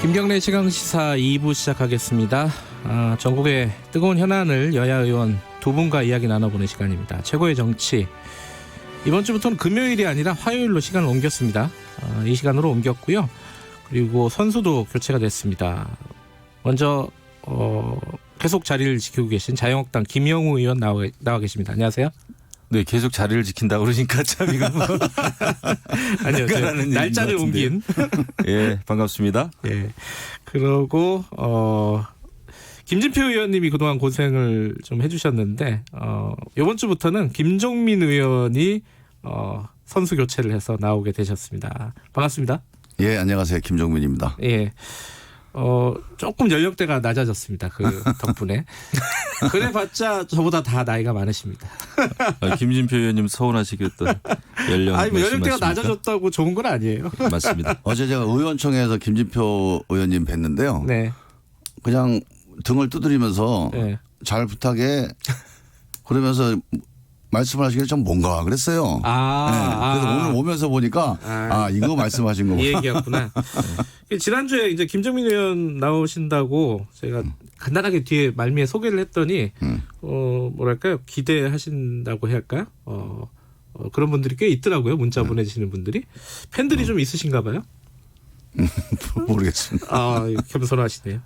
김경래 최강시사 2부 시작하겠습니다. 전국의 뜨거운 현안을 여야 의원 두 분과 이야기 나눠보는 시간입니다. 최고의 정치. 이번 주부터는 금요일이 아니라 화요일로 시간을 옮겼습니다. 이 시간으로 옮겼고요. 그리고 선수도 교체가 됐습니다. 먼저 계속 자리를 지키고 계신 자유한국당 김영우 의원 나와 계십니다. 안녕하세요. 네, 계속 자리를 지킨다고 그러니까 참 이거 뭐 아니요, 날짜를 옮긴. 예, 반갑습니다. 예. 그리고 김진표 의원님이 그동안 고생을 좀 해주셨는데 이번 주부터는 김종민 의원이 선수 교체를 해서 나오게 되셨습니다. 반갑습니다. 예, 안녕하세요. 김종민입니다. 예. 조금 연령대가 낮아졌습니다. 그 덕분에. 그래봤자 저보다 다 나이가 많으십니다. 김진표 의원님 서운하시겠던 연령. 아니, 뭐 연령대가 낮아졌다고 좋은 건 아니에요. 맞습니다. 어제 제가 의원총회에서 김진표 의원님 뵀는데요. 네. 그냥 등을 두드리면서 네. 잘 부탁해 그러면서 말씀을 하시길래 좀 뭔가 그랬어요. 그래서 오늘 오면서 보니까 이거 말씀하신 거구나. 이 얘기였구나. 지난주에 이제 김종민 의원 나오신다고 제가 간단하게 뒤에 말미에 소개를 했더니 뭐랄까요, 기대하신다고 해야 할까요? 그런 분들이 꽤 있더라고요. 문자 보내주시는 분들이. 팬들이 좀 있으신가 봐요. 모르겠습니다. 겸손하시네요.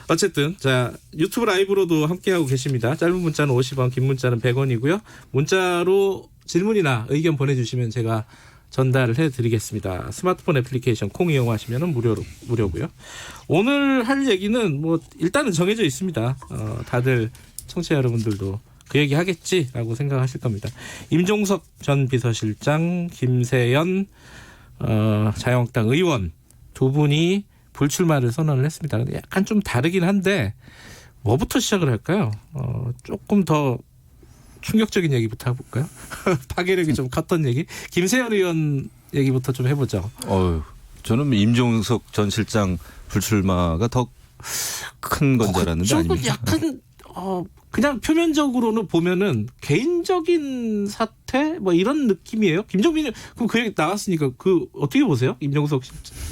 어쨌든 자, 유튜브 라이브로도 함께하고 계십니다. 짧은 문자는 50원, 긴 문자는 100원이고요. 문자로 질문이나 의견 보내주시면 제가 전달을 해드리겠습니다. 스마트폰 애플리케이션 콩 이용하시면 무료고요. 오늘 할 얘기는 뭐 일단은 정해져 있습니다. 다들 청취자 여러분들도 그 얘기 하겠지라고 생각하실 겁니다. 임종석 전 비서실장, 김세연 자유한국당 의원 두 분이 불출마를 선언을 했습니다. 근데 약간 좀 다르긴 한데 뭐부터 시작을 할까요? 조금 더 충격적인 얘기부터 해볼까요? 파괴력이 좀 컸던 얘기. 김세연 의원 얘기부터 좀 해보죠. 저는 임종석 전 실장 불출마가 더 큰 건 줄 알았는데 아닙니까? 약간 그냥 표면적으로는 보면은 개인적인 사태 뭐 이런 느낌이에요. 김종민 그럼 그 얘기 나왔으니까 그 어떻게 보세요? 임종석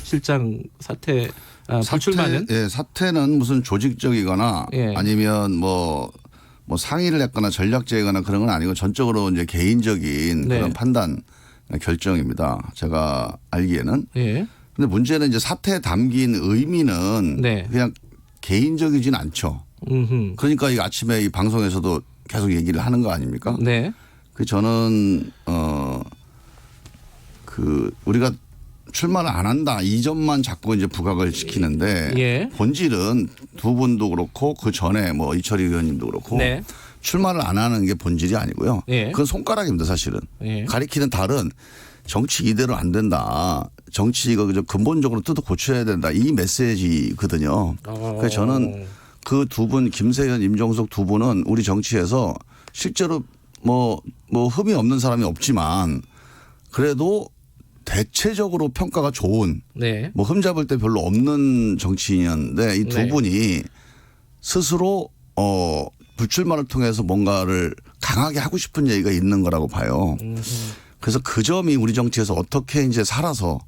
실장 사태 불출마는? 사태는 무슨 조직적이거나 아니면 뭐 상의를 했거나 전략제거나 그런 건 아니고 전적으로 이제 개인적인 그런 판단 결정입니다. 제가 알기에는. 근데 문제는 이제 사태에 담긴 의미는 그냥 개인적이진 않죠. 그러니까 이 아침에 이 방송에서도 계속 얘기를 하는 거 아닙니까? 그 저는 우리가 출마를 안 한다 이 점만 자꾸 이제 부각을 시키는데 본질은 두 분도 그렇고 그 전에 뭐 이철희 의원님도 그렇고 출마를 안 하는 게 본질이 아니고요. 그건 손가락입니다, 사실은. 가리키는 달은 정치 이대로 안 된다. 정치 이거 근본적으로 뜯어 고쳐야 된다. 이 메시지거든요. 그래서 저는 그 두 분 김세연, 임종석 두 분은 우리 정치에서 실제로 뭐 흠이 없는 사람이 없지만 그래도 대체적으로 평가가 좋은 뭐 흠잡을 때 별로 없는 정치인이었는데 이 두 분이 스스로 불출마를 통해서 뭔가를 강하게 하고 싶은 얘기가 있는 거라고 봐요. 그래서 그 점이 우리 정치에서 어떻게 이제 살아서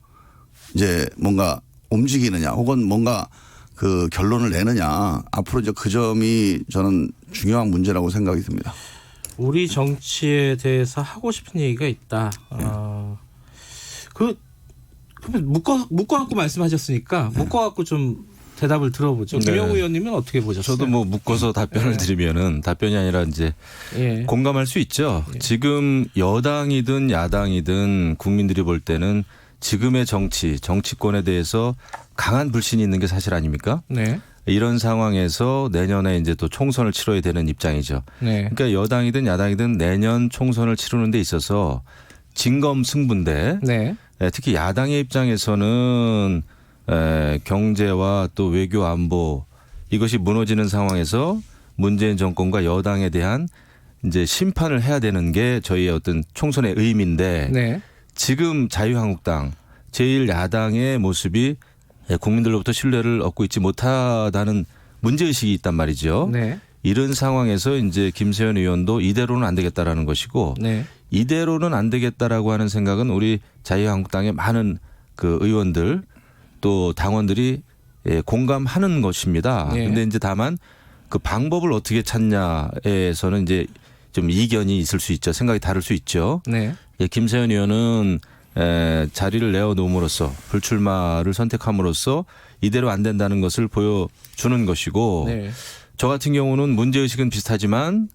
이제 뭔가 움직이느냐 혹은 뭔가 그 결론을 내느냐 앞으로 이제 그 점이 저는 중요한 문제라고 생각이 듭니다. 우리 정치에 대해서 하고 싶은 얘기가 있다. 묶어갖고 말씀하셨으니까 묶어갖고 좀 대답을 들어보죠. 김영우 의원님은 어떻게 보셨어요? 저도 뭐 묶어서 답변을 드리면은 답변이 아니라 이제 공감할 수 있죠. 지금 여당이든 야당이든 국민들이 볼 때는 지금의 정치권에 대해서 강한 불신이 있는 게 사실 아닙니까? 이런 상황에서 내년에 이제 또 총선을 치러야 되는 입장이죠. 그러니까 여당이든 야당이든 내년 총선을 치르는 데 있어서 진검승부인데 특히 야당의 입장에서는 경제와 또 외교 안보 이것이 무너지는 상황에서 문재인 정권과 여당에 대한 이제 심판을 해야 되는 게 저희의 어떤 총선의 의미인데 지금 자유한국당 제1야당의 모습이 국민들로부터 신뢰를 얻고 있지 못하다는 문제의식이 있단 말이죠. 이런 상황에서 이제 김세연 의원도 이대로는 안 되겠다라는 것이고 이대로는 안 되겠다라고 하는 생각은 우리 자유한국당의 많은 그 의원들 또 당원들이 공감하는 것입니다. 그런데 이제 다만 그 방법을 어떻게 찾냐에서는 이제 좀 이견이 있을 수 있죠. 생각이 다를 수 있죠. 네. 김세현 의원은 자리를 내어놓음으로써 불출마를 선택함으로써 이대로 안 된다는 것을 보여주는 것이고 네. 저 같은 경우는 문제의식은 비슷하지만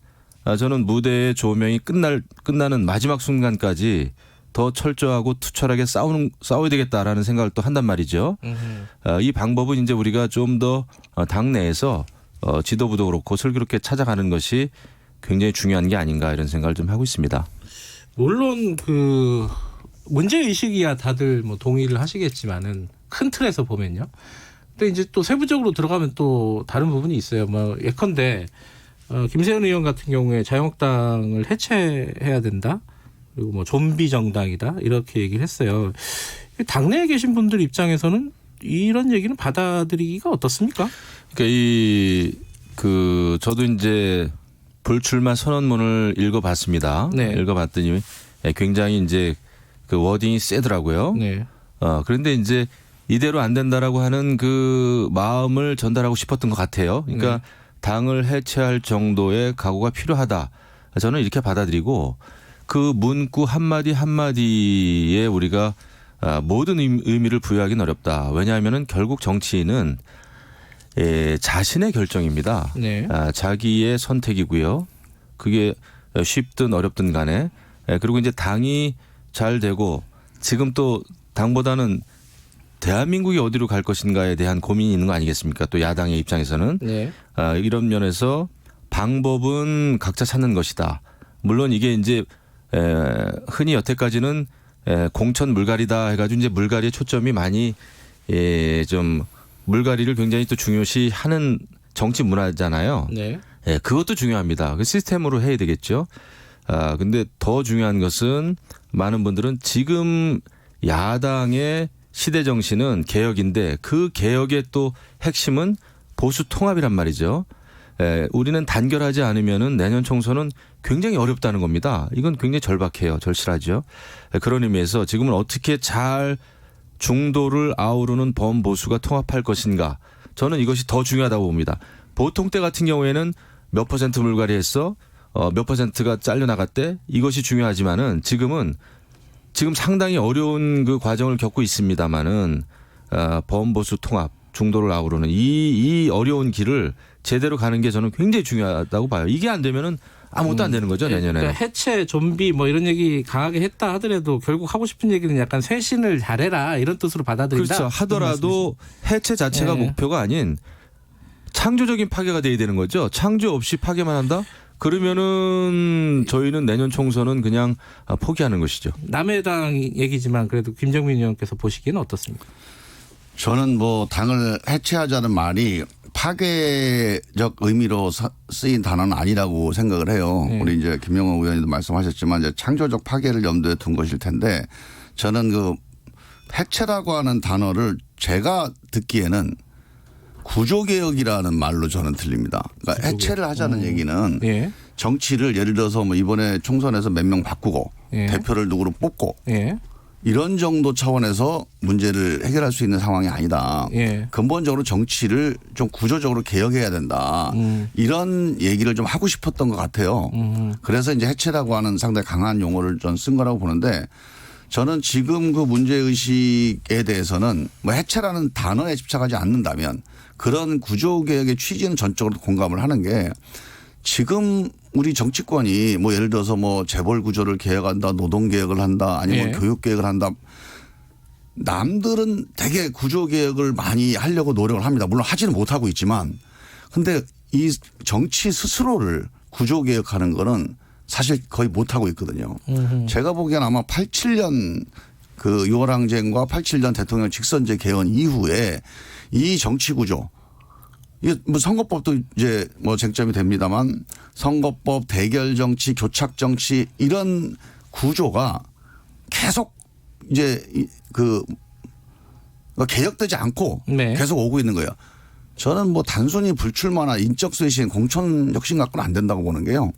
저는 무대의 조명이 끝나는 마지막 순간까지 더 철저하고 투철하게 싸워야 되겠다라는 생각을 또 한단 말이죠. 이 방법은 이제 우리가 좀 더 당내에서 지도부도 그렇고 슬기롭게 찾아가는 것이 굉장히 중요한 게 아닌가 이런 생각을 좀 하고 있습니다. 물론 그 문제의식이야 다들 뭐 동의를 하시겠지만은 큰 틀에서 보면요. 근데 이제 또 세부적으로 들어가면 또 다른 부분이 있어요. 뭐 예컨대 김세현 의원 같은 경우에 자유한국당을 해체해야 된다. 그리고 뭐 좀비 정당이다. 이렇게 얘기를 했어요. 당내에 계신 분들 입장에서는 이런 얘기는 받아들이기가 어떻습니까? 그러니까 저도 이제 불출마 선언문을 읽어봤습니다. 네. 읽어봤더니 굉장히 이제 그 워딩이 세더라고요. 네. 그런데 이제 이대로 안 된다라고 하는 그 마음을 전달하고 싶었던 것 같아요. 그러니까 네. 당을 해체할 정도의 각오가 필요하다. 저는 이렇게 받아들이고 그 문구 한마디 한마디에 우리가 모든 의미를 부여하기는 어렵다. 왜냐하면은 결국 정치인은 자신의 결정입니다. 네. 자기의 선택이고요. 그게 쉽든 어렵든 간에. 그리고 이제 당이 잘 되고 지금 또 당보다는 대한민국이 어디로 갈 것인가에 대한 고민이 있는 거 아니겠습니까? 또 야당의 입장에서는. 네. 이런 면에서 방법은 각자 찾는 것이다. 물론 이게 이제 흔히 여태까지는 공천 물갈이다 해가지고 이제 물갈이의 초점이 많이 좀 물갈이를 굉장히 또 중요시하는 정치 문화잖아요. 네. 그것도 중요합니다. 그 시스템으로 해야 되겠죠. 근데 더 중요한 것은 많은 분들은 지금 야당의 시대 정신은 개혁인데 그 개혁의 또 핵심은 보수 통합이란 말이죠. 우리는 단결하지 않으면은 내년 총선은 굉장히 어렵다는 겁니다. 이건 굉장히 절박해요. 절실하죠. 그런 의미에서 지금은 어떻게 잘 중도를 아우르는 범보수가 통합할 것인가. 저는 이것이 더 중요하다고 봅니다. 보통 때 같은 경우에는 몇 퍼센트 물갈이했어? 몇 퍼센트가 잘려나갔대? 이것이 중요하지만은 지금 상당히 어려운 그 과정을 겪고 있습니다만은 범보수 통합, 중도를 아우르는 이 어려운 길을 제대로 가는 게 저는 굉장히 중요하다고 봐요. 이게 안 되면은 아무것도 안 되는 거죠, 내년에는. 그러니까 해체, 좀비 뭐 이런 얘기 강하게 했다 하더라도 결국 하고 싶은 얘기는 약간 쇄신을 잘해라 이런 뜻으로 받아들인다. 그렇죠. 하더라도 해체 자체가 목표가 아닌 창조적인 파괴가 돼야 되는 거죠. 창조 없이 파괴만 한다? 그러면은 저희는 내년 총선은 그냥 포기하는 것이죠. 남의 당 얘기지만 그래도 김정민 의원께서 보시기에는 어떻습니까? 저는 뭐 당을 해체하자는 말이 파괴적 의미로 쓰인 단어는 아니라고 생각을 해요. 네. 우리 이제 김영호 의원님도 말씀하셨지만 이제 창조적 파괴를 염두에 둔 것일 텐데 저는 그 해체라고 하는 단어를 제가 듣기에는 구조개혁이라는 말로 저는 들립니다. 그러니까 해체를 하자는 얘기는 예. 정치를 예를 들어서 뭐 이번에 총선에서 몇 명 바꾸고 예. 대표를 누구로 뽑고 예. 이런 정도 차원에서 문제를 해결할 수 있는 상황이 아니다. 예. 근본적으로 정치를 좀 구조적으로 개혁해야 된다. 이런 얘기를 좀 하고 싶었던 것 같아요. 그래서 이제 해체라고 하는 상당히 강한 용어를 전 쓴 거라고 보는데 저는 지금 그 문제의식에 대해서는 뭐 해체라는 단어에 집착하지 않는다면 그런 구조개혁의 취지는 전적으로 공감을 하는 게 지금 우리 정치권이 뭐 예를 들어서 뭐 재벌 구조를 개혁한다, 노동 개혁을 한다, 아니면 예. 교육 개혁을 한다. 남들은 되게 구조 개혁을 많이 하려고 노력을 합니다. 물론 하지는 못하고 있지만, 근데 이 정치 스스로를 구조 개혁하는 거는 사실 거의 못하고 있거든요. 제가 보기엔 아마 87년 그 6월 항쟁과 87년 대통령 직선제 개헌 이후에 이 정치 구조, 이게 뭐 선거법도 이제 뭐 쟁점이 됩니다만 선거법, 대결 정치, 교착 정치 이런 구조가 계속 이제 개혁되지 않고 네. 계속 오고 있는 거예요. 저는 뭐 단순히 불출마나 인적 쇄신, 공천 혁신 갖고는 안 된다고 보는 게요.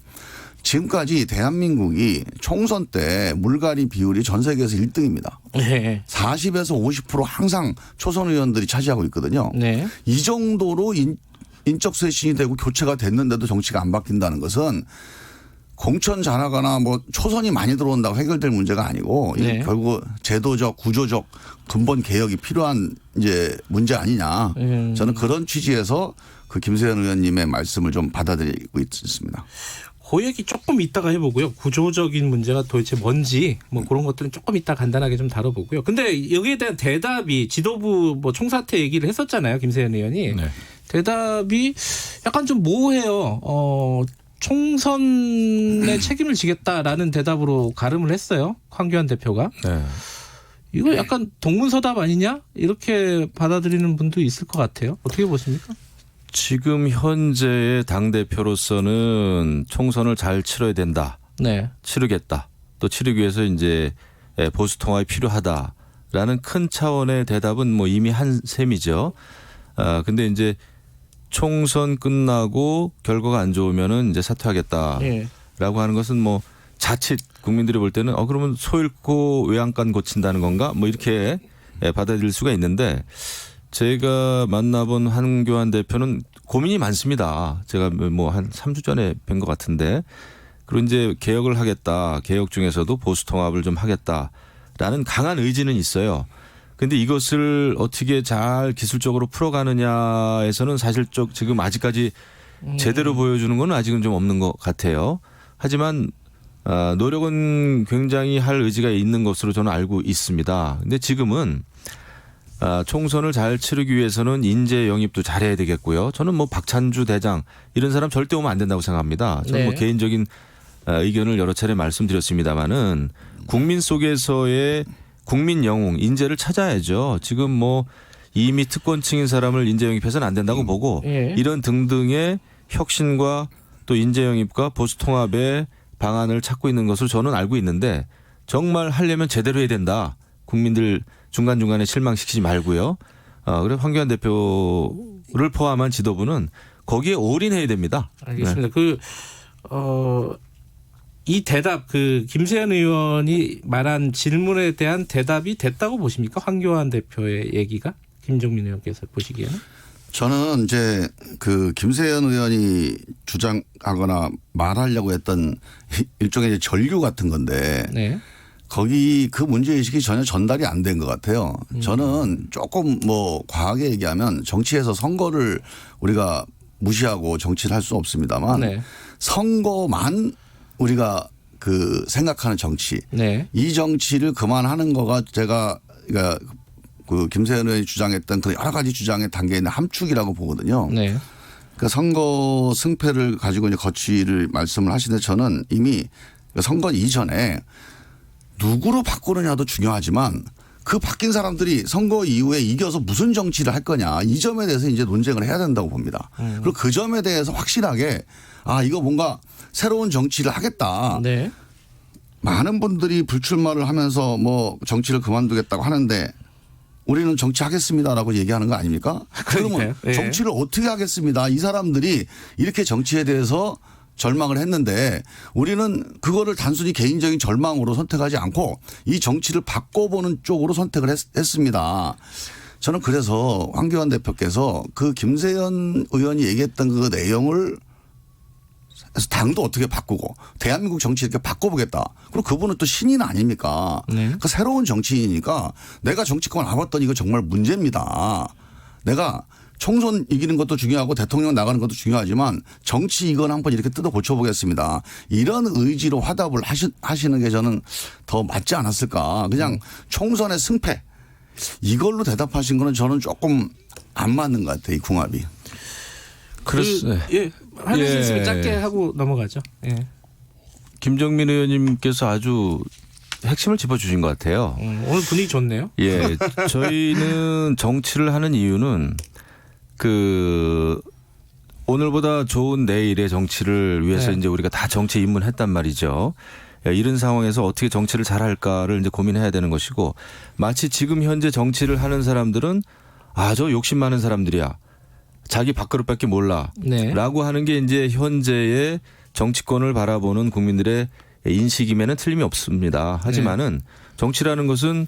지금까지 대한민국이 총선 때 물갈이 비율이 전 세계에서 1등입니다. 네. 40에서 50% 항상 초선 의원들이 차지하고 있거든요. 네. 이 정도로 인적 쇄신이 되고 교체가 됐는데도 정치가 안 바뀐다는 것은 공천 잘하거나 뭐 초선이 많이 들어온다고 해결될 문제가 아니고 네. 결국 제도적 구조적 근본 개혁이 필요한 이제 문제 아니냐. 저는 그런 취지에서 그 김세현 의원님의 말씀을 좀 받아들이고 있습니다. 그 얘기 조금 이따가 해보고요. 구조적인 문제가 도대체 뭔지 뭐 그런 것들은 조금 이따 간단하게 좀 다뤄보고요. 근데 여기에 대한 대답이 지도부 뭐 총사퇴 얘기를 했었잖아요. 김세현 의원이. 네. 대답이 약간 좀 모호해요. 총선에 책임을 지겠다라는 대답으로 가름을 했어요. 황교안 대표가. 네. 이거 약간 동문서답 아니냐? 이렇게 받아들이는 분도 있을 것 같아요. 어떻게 보십니까? 지금 현재의 당대표로서는 총선을 잘 치러야 된다. 네. 치르겠다. 또 치르기 위해서 이제 보수 통합이 필요하다라는 큰 차원의 대답은 뭐 이미 한 셈이죠. 근데 이제 총선 끝나고 결과가 안 좋으면은 이제 사퇴하겠다라고 하는 것은 뭐 자칫 국민들이 볼 때는 그러면 소 잃고 외양간 고친다는 건가? 뭐 이렇게 받아들일 수가 있는데 제가 만나본 황교안 대표는 고민이 많습니다. 제가 뭐 한 3주 전에 뵌 것 같은데 그리고 이제 개혁을 하겠다. 개혁 중에서도 보수 통합을 좀 하겠다라는 강한 의지는 있어요. 근데 이것을 어떻게 잘 기술적으로 풀어가느냐에서는 사실 지금 아직까지 제대로 보여주는 건 아직은 좀 없는 것 같아요. 하지만 노력은 굉장히 할 의지가 있는 것으로 저는 알고 있습니다. 근데 지금은 총선을 잘 치르기 위해서는 인재 영입도 잘해야 되겠고요. 저는 뭐 박찬주 대장 이런 사람 절대 오면 안 된다고 생각합니다. 저는 뭐 개인적인 의견을 여러 차례 말씀드렸습니다마는 국민 속에서의 국민 영웅 인재를 찾아야죠. 지금 뭐 이미 특권층인 사람을 인재 영입해서는 안 된다고 보고 이런 등등의 혁신과 또 인재 영입과 보수 통합의 방안을 찾고 있는 것을 저는 알고 있는데 정말 하려면 제대로 해야 된다. 국민들 중간중간에 실망시키지 말고요. 그래서 황교안 대표를 포함한 지도부는 거기에 올인해야 됩니다. 알겠습니다. 네. 이 대답, 김세현 의원이 말한 질문에 대한 대답이 됐다고 보십니까? 황교안 대표의 얘기가? 김종민 의원께서 보시기에는? 저는 이제 김세현 의원이 주장하거나 말하려고 했던 일종의 이제 전류 같은 건데 네. 거기 그 문제의식이 전혀 전달이 안 된 것 같아요. 저는 조금 뭐 과하게 얘기하면 정치에서 선거를 우리가 무시하고 정치를 할 수 없습니다만 네. 선거만 우리가 생각하는 정치 네. 이 정치를 그만하는 거가 제가 그러니까 김세현 의원이 주장했던 그 여러 가지 주장에 담겨 있는 함축이라고 보거든요. 네. 그러니까 선거 승패를 가지고 이제 거취를 말씀을 하시는데 저는 이미 선거 이전에 누구로 바꾸느냐도 중요하지만 그 바뀐 사람들이 선거 이후에 이겨서 무슨 정치를 할 거냐 이 점에 대해서 이제 논쟁을 해야 된다고 봅니다. 그리고 그 점에 대해서 확실하게 이거 뭔가 새로운 정치를 하겠다. 네. 많은 분들이 불출마를 하면서 뭐 정치를 그만두겠다고 하는데 우리는 정치하겠습니다라고 얘기하는 거 아닙니까? 그러면 네. 정치를 어떻게 하겠습니다. 이 사람들이 이렇게 정치에 대해서 절망을 했는데 우리는 그거를 단순히 개인적인 절망으로 선택하지 않고 이 정치를 바꿔보는 쪽으로 선택을 했습니다. 저는 그래서 황교안 대표께서 김세현 의원이 얘기했던 그 내용을 그래서 당도 어떻게 바꾸고 대한민국 정치 이렇게 바꿔보겠다. 그리고 그분은 또 신인 아닙니까? 네. 그 새로운 정치인이니까 내가 정치권 와봤더니 이거 정말 문제입니다. 내가 총선 이기는 것도 중요하고 대통령 나가는 것도 중요하지만 정치 이건 한번 이렇게 뜯어 고쳐보겠습니다. 이런 의지로 화답을 하시는 게 저는 더 맞지 않았을까. 그냥 총선의 승패 이걸로 대답하신 거는 저는 조금 안 맞는 것 같아요. 이 궁합이. 그렇습니다. 하실 수 있으면 짧게 하고 넘어가죠. 예. 김종민 의원님께서 아주 핵심을 짚어주신 것 같아요. 오늘 분위기 좋네요. 예, 저희는 정치를 하는 이유는 오늘보다 좋은 내일의 정치를 위해서 네. 이제 우리가 다 정치에 입문했단 말이죠. 이런 상황에서 어떻게 정치를 잘할까를 이제 고민해야 되는 것이고 마치 지금 현재 정치를 하는 사람들은 저 욕심 많은 사람들이야. 자기 밥그릇밖에 몰라. 네. 라고 하는 게 이제 현재의 정치권을 바라보는 국민들의 인식임에는 틀림이 없습니다. 하지만은 정치라는 것은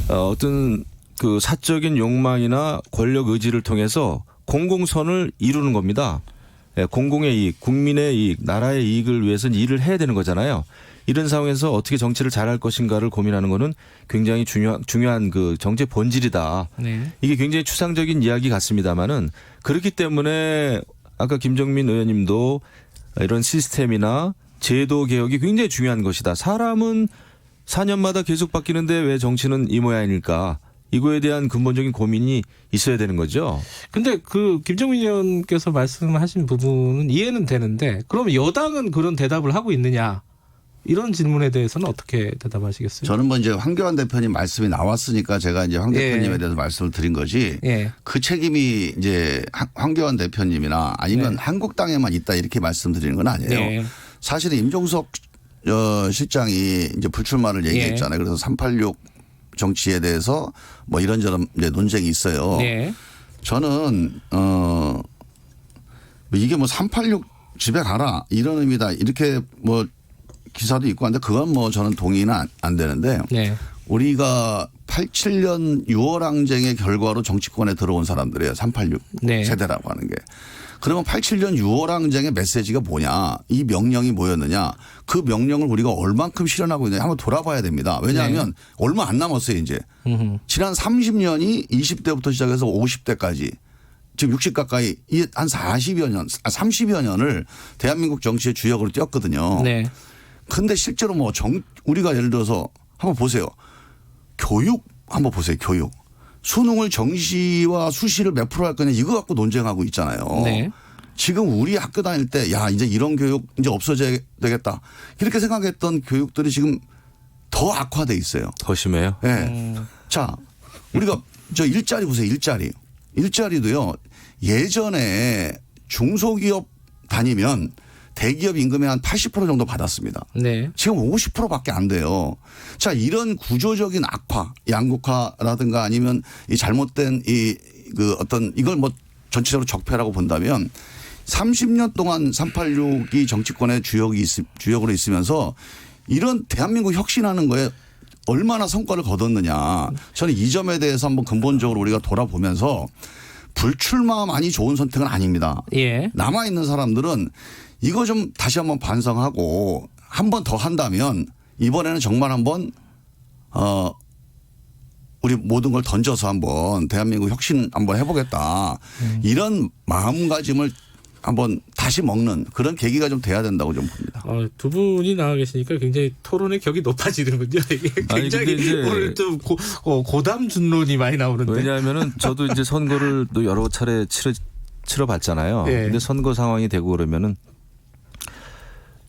어떤 그 사적인 욕망이나 권력 의지를 통해서 공공선을 이루는 겁니다. 공공의 이익, 국민의 이익, 나라의 이익을 위해서는 일을 해야 되는 거잖아요. 이런 상황에서 어떻게 정치를 잘할 것인가를 고민하는 것은 굉장히 중요한 그 정치의 본질이다. 네. 이게 굉장히 추상적인 이야기 같습니다만은 그렇기 때문에 아까 김정민 의원님도 이런 시스템이나 제도 개혁이 굉장히 중요한 것이다. 사람은 4년마다 계속 바뀌는데 왜 정치는 이 모양일까? 이거에 대한 근본적인 고민이 있어야 되는 거죠. 근데 그 김정민 의원께서 말씀하신 부분은 이해는 되는데 그럼 여당은 그런 대답을 하고 있느냐? 이런 질문에 대해서는 어떻게 대답하시겠어요? 저는 뭐 이제 황교안 대표님 말씀이 나왔으니까 제가 이제 황 대표님에 대해서 말씀을 드린 거지. 그 책임이 이제 황교안 대표님이나 아니면 한국당에만 있다 이렇게 말씀드리는 건 아니에요. 사실은 임종석 실장이 이제 불출마를 얘기했잖아요. 그래서 386 정치에 대해서 뭐 이런저런 이제 논쟁이 있어요. 저는 이게 뭐 386 집에 가라 이런 의미다 이렇게 뭐 기사도 있고 한데 그건 뭐 저는 동의는 안 되는데 우리가 87년 6월 항쟁의 결과로 정치권에 들어온 사람들이에요. 386 세대라고 하는 게. 그러면 87년 6월 항쟁의 메시지가 뭐냐. 이 명령이 뭐였느냐. 그 명령을 우리가 얼만큼 실현하고 있느냐 한번 돌아봐야 됩니다. 왜냐하면 얼마 안 남았어요 이제. 지난 30년이 20대부터 시작해서 50대까지 지금 60 가까이 한 40여 년, 30여 년을 대한민국 정치의 주역으로 뛰었거든요. 근데 실제로 뭐 우리가 예를 들어서 한번 보세요. 교육 한번 보세요. 교육. 수능을 정시와 수시를 몇 프로 할 거냐 이거 갖고 논쟁하고 있잖아요. 지금 우리 학교 다닐 때 야 이제 이런 교육 이제 없어져야 되겠다. 이렇게 생각했던 교육들이 지금 더 악화돼 있어요. 더 심해요? 네. 자 우리가 저 일자리 보세요. 일자리도요. 예전에 중소기업 다니면 대기업 임금의 한 80% 정도 받았습니다. 지금 50%밖에 안 돼요. 자, 이런 구조적인 악화, 양극화라든가 아니면 이 잘못된 그 어떤 이걸 뭐 전체적으로 적폐라고 본다면 30년 동안 386이 정치권의 주역으로 있으면서 이런 대한민국 혁신하는 거에 얼마나 성과를 거뒀느냐. 저는 이 점에 대해서 한번 근본적으로 우리가 돌아보면서 불출마만이 좋은 선택은 아닙니다. 남아있는 사람들은 이거 좀 다시 한번 반성하고 한 번 더 한다면 이번에는 정말 한번 우리 모든 걸 던져서 한번 대한민국 혁신 한번 해보겠다. 이런 마음가짐을 한번 다시 먹는 그런 계기가 좀 돼야 된다고 좀 봅니다. 두 분이 나와 계시니까 굉장히 토론의 격이 높아지는군요. 이게 굉장히 오늘 좀 고담 준론이 많이 나오는데. 왜냐하면은 저도 이제 선거를 또 여러 차례 치러봤잖아요. 근데 선거 상황이 되고 그러면은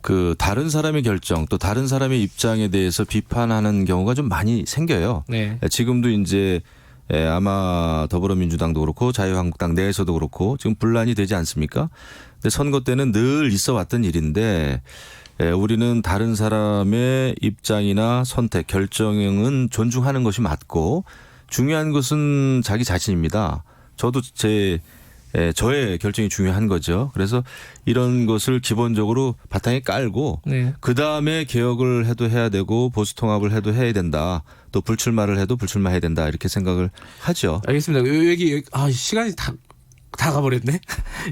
그 다른 사람의 결정 또 다른 사람의 입장에 대해서 비판하는 경우가 좀 많이 생겨요. 지금도 이제 아마 더불어민주당도 그렇고 자유한국당 내에서도 그렇고 지금 분란이 되지 않습니까? 근데 선거 때는 늘 있어 왔던 일인데 우리는 다른 사람의 입장이나 선택, 결정은 존중하는 것이 맞고 중요한 것은 자기 자신입니다. 저도 저의 결정이 중요한 거죠. 그래서 이런 것을 기본적으로 바탕에 깔고 그다음에 개혁을 해도 해야 되고 보수 통합을 해도 해야 된다. 또 불출마를 해도 불출마해야 된다. 이렇게 생각을 하죠. 알겠습니다. 여기 시간이 다 가버렸네.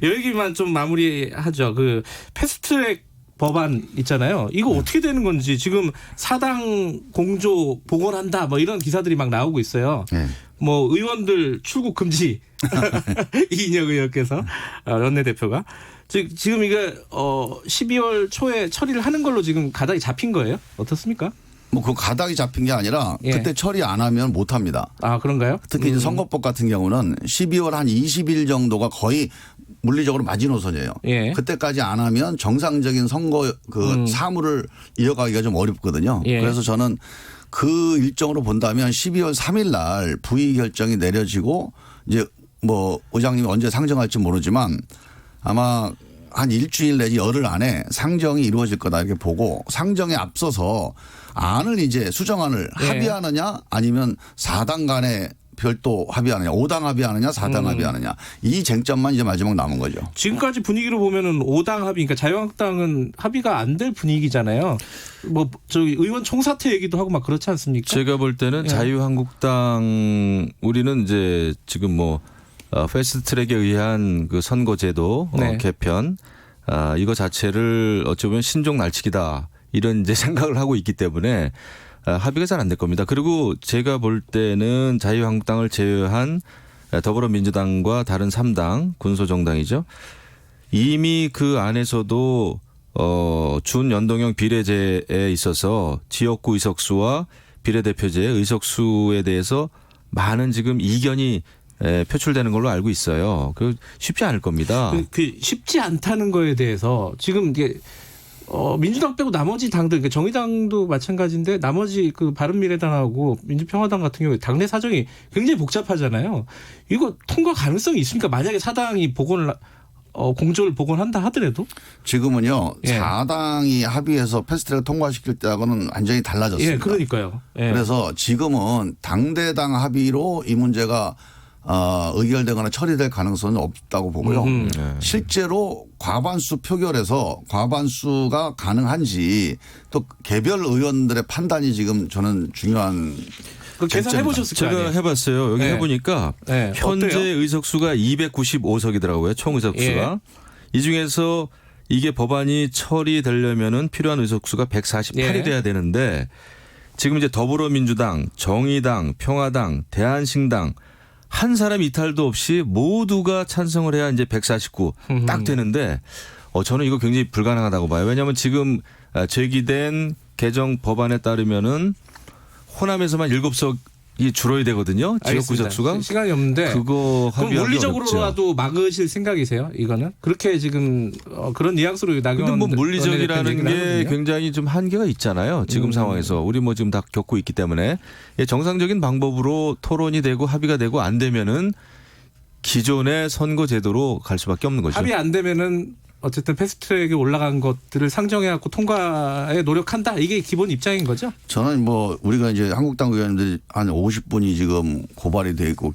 여기만 좀 마무리하죠. 그 패스트트랙 법안 있잖아요. 이거 어떻게 되는 건지 지금 사당 공조 복원한다 뭐 이런 기사들이 막 나오고 있어요. 뭐 의원들 출국 금지 이인혁 의원께서 원내대표가 지금 이게 12월 초에 처리를 하는 걸로 지금 가닥이 잡힌 거예요? 어떻습니까? 뭐 그 가닥이 잡힌 게 아니라 그때 처리 안 하면 못 합니다. 아 그런가요? 특히 이제 선거법 같은 경우는 12월 한 20일 정도가 거의 물리적으로 마지노선이에요. 그때까지 안 하면 정상적인 선거 그 사무를 이어가기가 좀 어렵거든요. 그래서 저는 그 일정으로 본다면 12월 3일 날 부의 결정이 내려지고 이제 뭐 의장님이 언제 상정할지 모르지만 아마 한 일주일 내지 열흘 안에 상정이 이루어질 거다 이렇게 보고 상정에 앞서서 안을 이제 수정안을 합의하느냐 아니면 4당 간의 별도 합의하느냐, 5당 합의하느냐, 4당 합의하느냐 이 쟁점만 이제 마지막 남은 거죠. 지금까지 분위기로 보면은 5당 합의, 그러니까 자유한국당은 합의가 안 될 분위기잖아요. 뭐 저기 의원 총사퇴 얘기도 하고 막 그렇지 않습니까? 제가 볼 때는 자유한국당 우리는 이제 지금 뭐 패스트트랙에 의한 그 선거제도 개편 이거 자체를 어찌 보면 신종 날치기다 이런 이제 생각을 하고 있기 때문에 합의가 잘 안 될 겁니다. 그리고 제가 볼 때는 자유한국당을 제외한 더불어민주당과 다른 3당 군소정당이죠. 이미 그 안에서도 준연동형 비례제에 있어서 지역구 의석수와 비례대표제의 의석수에 대해서 많은 지금 이견이 표출되는 걸로 알고 있어요. 그 쉽지 않을 겁니다. 그 쉽지 않다는 거에 대해서 지금 이게 민주당 빼고 나머지 당들, 그러니까 정의당도 마찬가지인데 나머지 그 바른미래당하고 민주평화당 같은 경우에 당내 사정이 굉장히 복잡하잖아요. 이거 통과 가능성이 있습니까? 만약에 사당이 공조를 복원한다 하더라도? 지금은요. 4당이 합의해서 패스트트랙 통과시킬 때하고는 완전히 달라졌습니다. 예, 그러니까요. 그래서 지금은 당대당 합의로 이 문제가 의결되거나 처리될 가능성은 없다고 보고요. 실제로 과반수 표결에서 과반수가 가능한지 또 개별 의원들의 판단이 지금 저는 중요한 계산해 보셨을 거 아니에요? 제가 해봤어요. 여기 해보니까 현재 어때요? 의석수가 295석이더라고요. 총 의석수가. 이 중에서 이게 법안이 처리되려면은 필요한 의석수가 148이 돼야 되는데 지금 이제 더불어민주당, 정의당, 평화당, 대한신당 한 사람 이탈도 없이 모두가 찬성을 해야 이제 149 딱 되는데 저는 이거 굉장히 불가능하다고 봐요. 왜냐하면 지금 제기된 개정 법안에 따르면은 호남에서만 7석이 줄어야 되거든요. 지역구 의석수가. 시간이 없는데. 그거 합의하기 물리적으로라도 막으실 생각이세요? 이거는? 그렇게 지금 그런 뉘앙스로 나경원. 근데 뭐 물리적이라는 게 하거든요. 굉장히 좀 한계가 있잖아요. 지금 상황에서. 우리 뭐 지금 다 겪고 있기 때문에. 정상적인 방법으로 토론이 되고 합의가 되고 안 되면은 기존의 선거 제도로 갈 수밖에 없는 거죠. 합의 안 되면은 어쨌든 패스트트랙에 올라간 것들을 상정해갖고 통과에 노력한다. 이게 기본 입장인 거죠? 저는 뭐 우리가 이제 한국당 의원들이 한 50분이 지금 고발이 돼 있고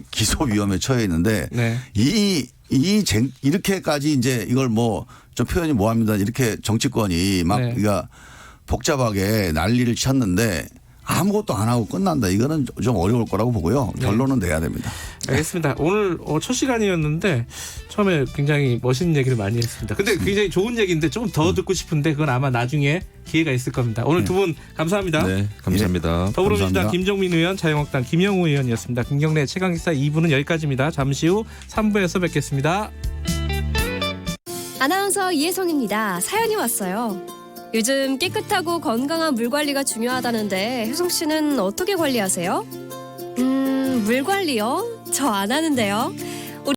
기소 위험에 처해 있는데 이렇게까지 이제 이걸 뭐 좀 표현이 뭐합니다. 이렇게 정치권이 막 그러니까 복잡하게 난리를 쳤는데 아무것도 안 하고 끝난다. 이거는 좀 어려울 거라고 보고요. 결론은 내야 됩니다. 알겠습니다. 오늘 첫 시간이었는데 처음에 굉장히 멋있는 얘기를 많이 했습니다. 근데 굉장히 좋은 얘기인데 조금 더 듣고 싶은데 그건 아마 나중에 기회가 있을 겁니다. 오늘 두 분 감사합니다. 네, 감사합니다. 더불어민주당 감사합니다. 김종민 의원, 자유한국당 김영우 의원이었습니다. 김경래 최강기사 2부는 여기까지입니다. 잠시 후 3부에서 뵙겠습니다. 아나운서 이혜성입니다. 사연이 왔어요. 요즘 깨끗하고 건강한 물 관리가 중요하다는데 혜성 씨는 어떻게 관리하세요? 물 관리요? 저 안 하는데요.